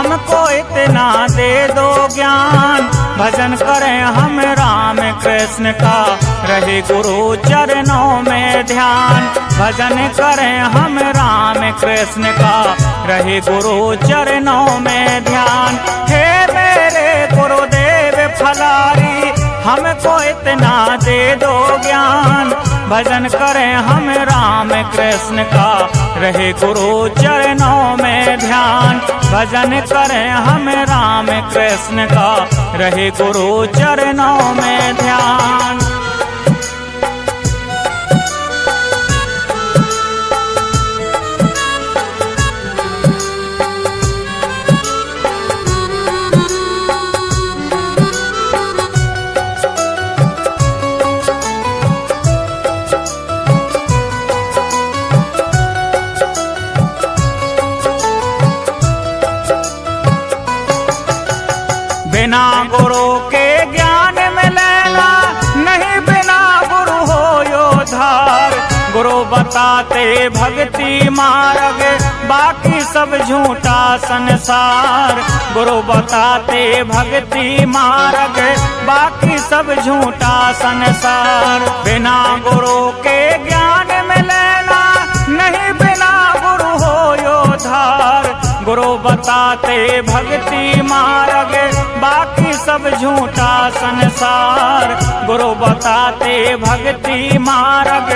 हमको इतना दे दो ज्ञान। भजन करें हम राम कृष्ण का, रहे गुरु चरणों में ध्यान। भजन करें हम राम कृष्ण का, रहे गुरु चरणों में ध्यान। हे मेरे गुरुदेव फलारी, हमको इतना दे दो ज्ञान। भजन करें हम राम कृष्ण का, रहे गुरु चरणों में ध्यान। भजन करें हम राम कृष्ण का, रहे गुरु चरणों में ध्यान। बिना गुरु के ज्ञान मिलेगा नहीं, बिना गुरु हो योधार। गुरु बताते भक्ति मार्ग, बाकी सब झूठा संसार। गुरु बताते भक्ति मार्ग, बाकी सब झूठा संसार। बिना गुरु के ज्ञान मिलेगा नहीं, बिना गुरु हो योधार। गुरु बताते भक्ति मार्ग, बाकी सब झूठा संसार। गुरु बताते भक्ति मार्ग,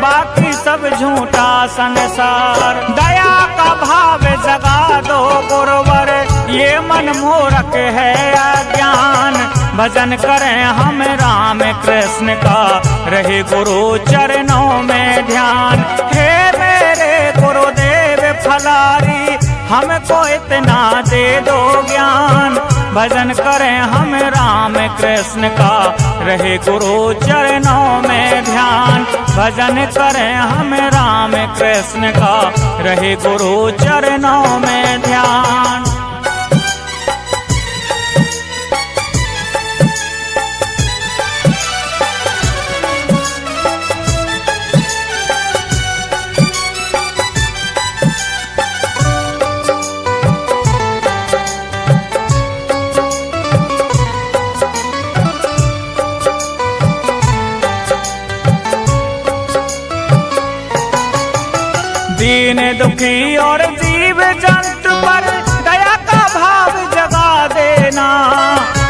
बाकी सब झूठा संसार। दया का भाव जगा दो गुरुवर, ये मन मूर्ख है अज्ञान। भजन करें हम राम कृष्ण का, रहे गुरु चरणों में ध्यान। हे मेरे गुरुदेव फलारी, हमको इतना दे दो ज्ञान। भजन करें हम राम कृष्ण का, रहे गुरु चरणों में ध्यान। भजन करें हम राम कृष्ण का, रहे गुरु चरणों में ध्यान। दीन दुखी और जीव जंतु पर दया का भाव जगा देना।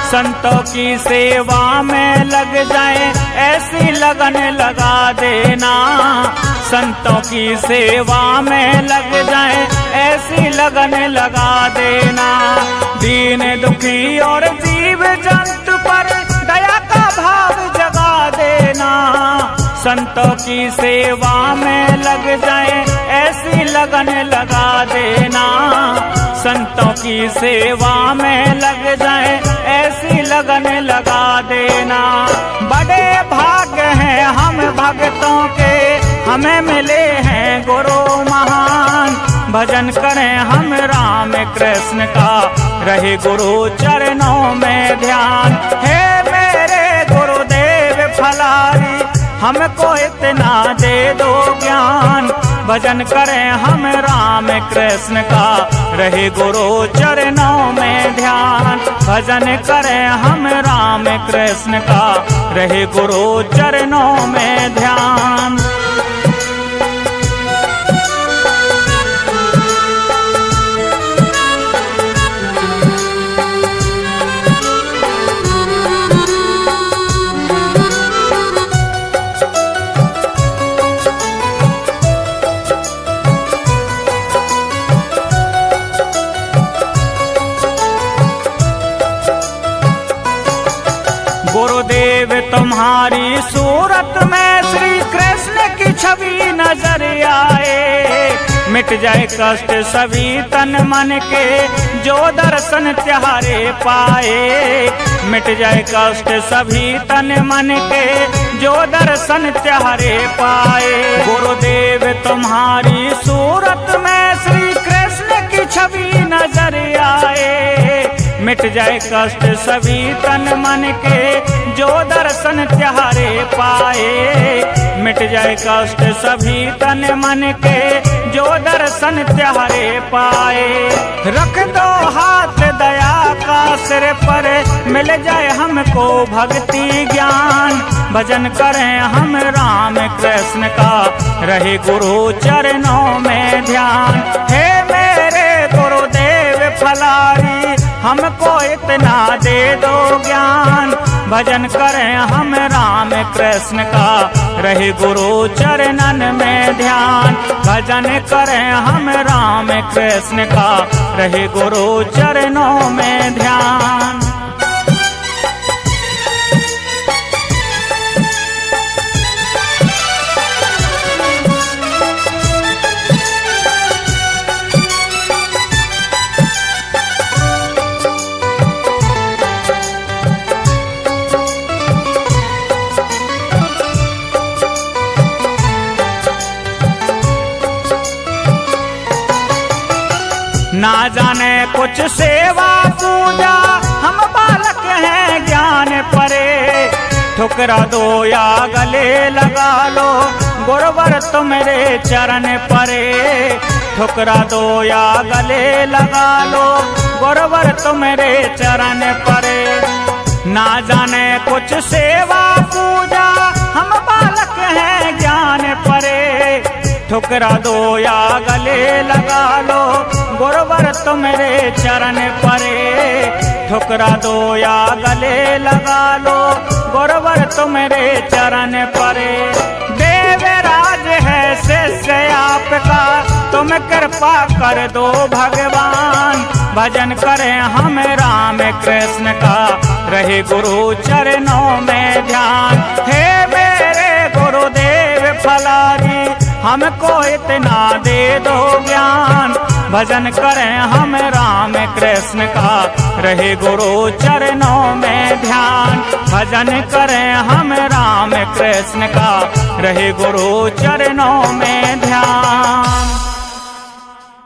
संतों की सेवा में लग जाए, ऐसी लगन लगा देना। संतों की सेवा में लग जाए, ऐसी लगन लगा देना। दीन दुखी और जीव जंतु पर दया का भाव जगा देना। संतों की सेवा में लग जाए, ऐसी लगन लगा देना। संतों की सेवा में लग जाए, ऐसी लगन लगा देना। बड़े भाग्य हैं हम भक्तों के, हमें मिले हैं गुरु महान। भजन करें हम राम कृष्ण का, रहे गुरु चरणों में ध्यान। हे मेरे गुरुदेव फलारी, हमको इतना दे दो ज्ञान। भजन करें हम राम कृष्ण का, रहे गुरु चरणों में ध्यान। भजन करें हम राम कृष्ण का, रहे गुरु चरणों में ध्यान। गुरुदेव तुम्हारी सूरत में श्री कृष्ण की छवि नजर आए। मिट जाए कष्ट सभी तन मन के, जो दर्शन त्यारे पाए। मिट जाए कष्ट सभी तन मन के, जो दर्शन त्यारे पाए। गुरुदेव तुम्हारी सूरत में श्री कृष्ण की छवि नजर आए। मिट जाए कष्ट सभी तन मन के, जो दर्शन त्यारे पाए। मिट जाए कष्ट सभी तन मन के, जो दर्शन त्यारे पाए। रख दो हाथ दया का सिर पर, मिल जाए हमको भक्ति ज्ञान। भजन करें हम राम कृष्ण का, रहे गुरु चरणों में ध्यान। हे मेरे गुरुदेव फलारी, हमको इतना दे दो ज्ञान। भजन करें हम राम कृष्ण का, रहे गुरु चरणन में ध्यान। भजन करें हम राम कृष्ण का, रहे गुरु चरणों में ध्यान। ना जाने कुछ सेवा पूजा, हम बालक हैं ज्ञान परे। ठुकरा दो या गले लगा लो, गुरुवर तुम्हारे चरण परे। ठुकरा दो या गले लगा लो, गुरुवर तुम्हारे चरण परे। ना जाने कुछ सेवा पूजा, हम बालक हैं ज्ञान परे। ठुकरा दो या गले लगा लो, गुरुवर तुम्हारे चरण परे। ठुकरा दो या गले लगा लो, गुरुवर तुम्हारे चरण परे। देवराज है शिष्य आपका, तुम कृपा कर दो भगवान। भजन करें हम राम कृष्ण का, रहे गुरु चरणों में ध्यान। हे मेरे गुरुदेव फलारी, हमको इतना दे दो ज्ञान। भजन करें हम राम कृष्ण का, रहे गुरु चरणों में ध्यान। भजन करें हम राम कृष्ण का, रहे गुरु चरणों में ध्यान।